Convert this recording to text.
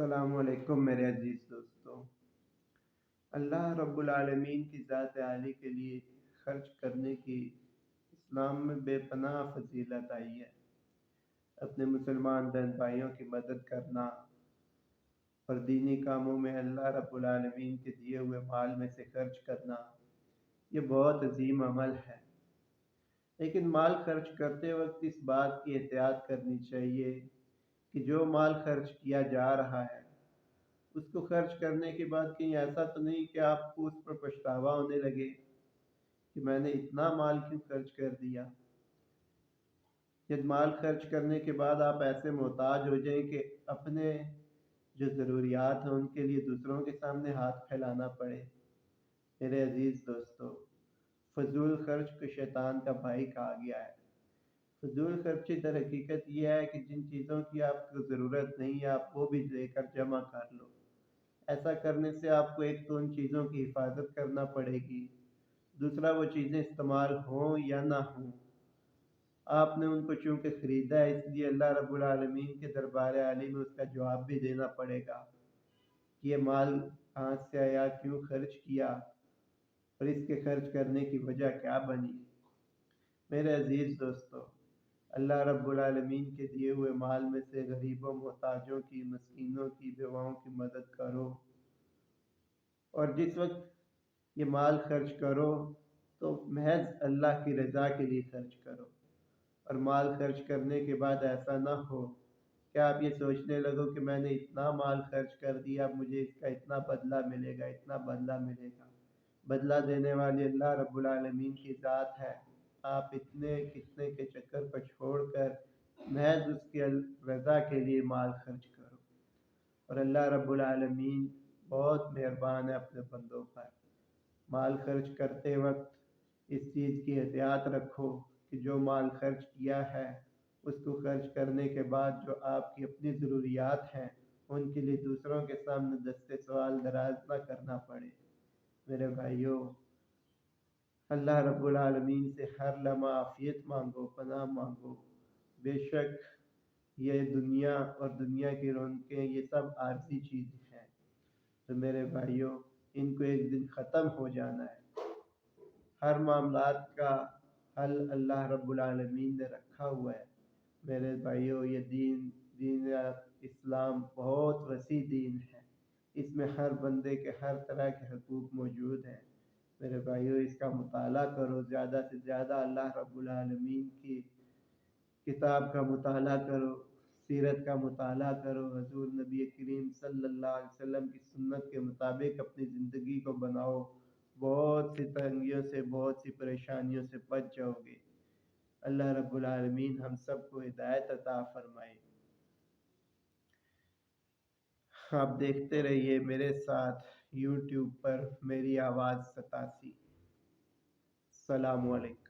السلام علیکم میرے عزیز دوستوں۔ اللہ رب العالمین کی ذات عالی کے لیے خرچ کرنے کی اسلام میں بے پناہ فضیلت آئی ہے۔ اپنے مسلمان بہن بھائیوں کی مدد کرنا اور دینی کاموں میں اللہ رب العالمین کے دیے ہوئے مال میں سے خرچ کرنا، یہ بہت عظیم عمل ہے۔ لیکن مال خرچ کرتے وقت اس بات کی احتیاط کرنی چاہیے کہ جو مال خرچ کیا جا رہا ہے اس کو خرچ کرنے کے بعد کہیں ایسا تو نہیں کہ آپ کو اس پر پچھتاوا ہونے لگے کہ میں نے اتنا مال کیوں خرچ کر دیا۔ جب مال خرچ کرنے کے بعد آپ ایسے محتاج ہو جائیں کہ اپنے جو ضروریات ہیں ان کے لیے دوسروں کے سامنے ہاتھ پھیلانا پڑے۔ میرے عزیز دوستو، فضول خرچ کو شیطان کا بھائی کہا گیا ہے۔ فضول خرچی در حقیقت یہ ہے کہ جن چیزوں کی آپ کو ضرورت نہیں ہے آپ وہ بھی لے کر جمع کر لو۔ ایسا کرنے سے آپ کو ایک تو ان چیزوں کی حفاظت کرنا پڑے گی، دوسرا وہ چیزیں استعمال ہوں یا نہ ہوں، آپ نے ان کو چونکہ خریدا ہے اس لیے اللہ رب العالمین کے دربار عالی میں اس کا جواب بھی دینا پڑے گا کہ یہ مال کہاں سے آیا، کیوں خرچ کیا اور اس کے خرچ کرنے کی وجہ کیا بنی۔ میرے عزیز دوستو، اللہ رب العالمین کے دیے ہوئے مال میں سے غریبوں، محتاجوں کی، مسکینوں کی، بیواؤں کی مدد کرو، اور جس وقت یہ مال خرچ کرو تو محض اللہ کی رضا کے لیے خرچ کرو، اور مال خرچ کرنے کے بعد ایسا نہ ہو کہ آپ یہ سوچنے لگو کہ میں نے اتنا مال خرچ کر دیا، اب مجھے اس کا اتنا بدلہ ملے گا، اتنا بدلہ ملے گا۔ بدلہ دینے والی اللہ رب العالمین کی ذات ہے۔ آپ اتنے کتنے کے چکر پر چھوڑ کر محض اس کی رضا کے لیے مال خرچ کرو، اور اللہ رب العالمین بہت مہربان ہے اپنے بندوں پر۔ مال خرچ کرتے وقت اس چیز کی احتیاط رکھو کہ جو مال خرچ کیا ہے اس کو خرچ کرنے کے بعد جو آپ کی اپنی ضروریات ہیں ان کے لیے دوسروں کے سامنے دست سوال دراز نہ کرنا پڑے۔ میرے بھائیوں، اللہ رب العالمین سے ہر لمحہ عافیت مانگو، پناہ مانگو۔ بے شک یہ دنیا اور دنیا کی رونقیں یہ سب عارضی چیزیں ہیں، تو میرے بھائیوں ان کو ایک دن ختم ہو جانا ہے۔ ہر معاملات کا حل اللہ رب العالمین نے رکھا ہوا ہے۔ میرے بھائیوں، یہ دین اسلام بہت وسیع دین ہے، اس میں ہر بندے کے ہر طرح کے حقوق موجود ہیں۔ میرے بھائیوں، اس کا مطالعہ کرو، زیادہ سے زیادہ اللہ رب العالمین کی کتاب کا مطالعہ کرو، سیرت کا مطالعہ کرو، حضور نبی کریم صلی اللہ علیہ وسلم کی سنت کے مطابق اپنی زندگی کو بناؤ، بہت سی تنگیوں سے، بہت سی پریشانیوں سے بچ جاؤ گے۔ اللہ رب العالمین ہم سب کو ہدایت عطا فرمائے۔ آپ دیکھتے رہیے میرے ساتھ یوٹیوب پر میری آواز 87۔ السلام علیکم۔